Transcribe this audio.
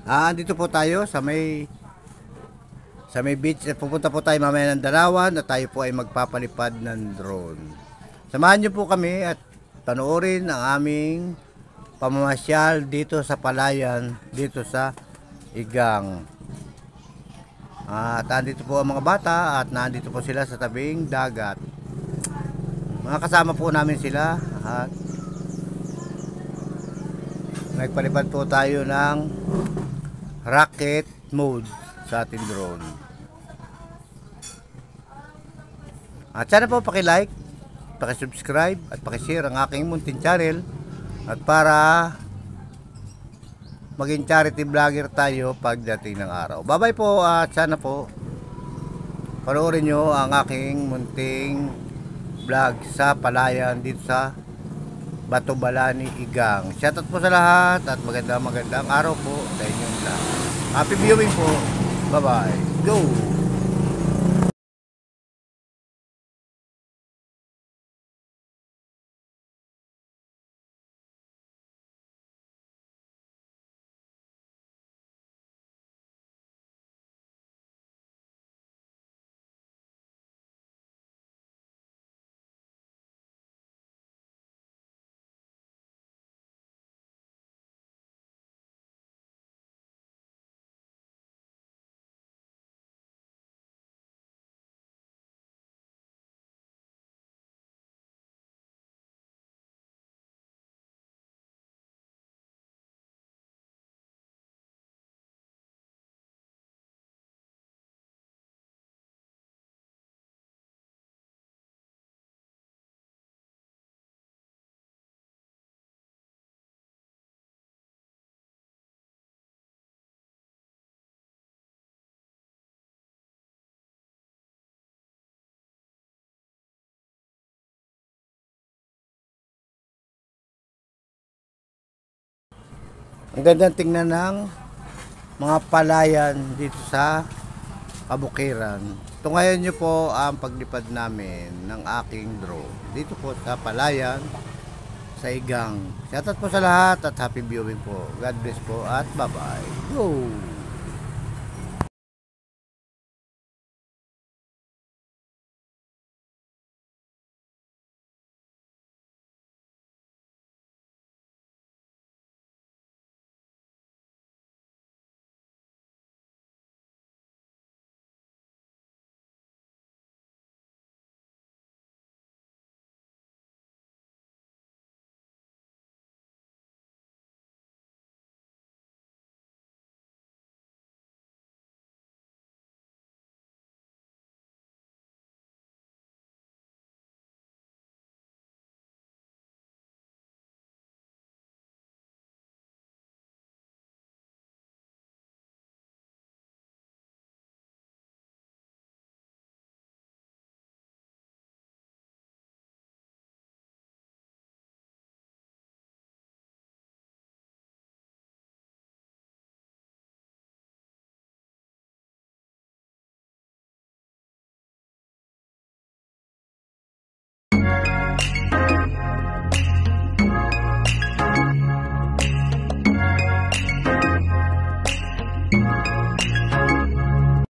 Andito po tayo sa may beach. Pupunta po tayo mamaya ng Dalawan at tayo po ay magpapalipad ng drone. Samahan niyo po kami at panoorin ang aming pamamasyal dito sa Palayan, dito sa Igang. At andito po ang mga bata at nandito po sila sa tabing dagat. Mga kasama po namin sila at nagpalipad po tayo ng rocket mode sa ating drone. At sana po paki-like, paki-subscribe at paki-share ang aking munting channel at para maging charity vlogger tayo pagdating ng araw. Bye bye po at sana po panoorin nyo ang aking munting vlog sa Palayan dito sa Batubalani, Igang. Shoutout po sa lahat at magandang araw po sa inyong lahat. Happy viewing po. Bye bye. Go! Ang gandang tingnan ng mga palayan dito sa Kabukiran. Tungayan nyo po ang paglipad namin ng aking drone dito po sa Palayan sa Igang. Shoutout po sa lahat at happy viewing po. God bless po at bye bye. Go!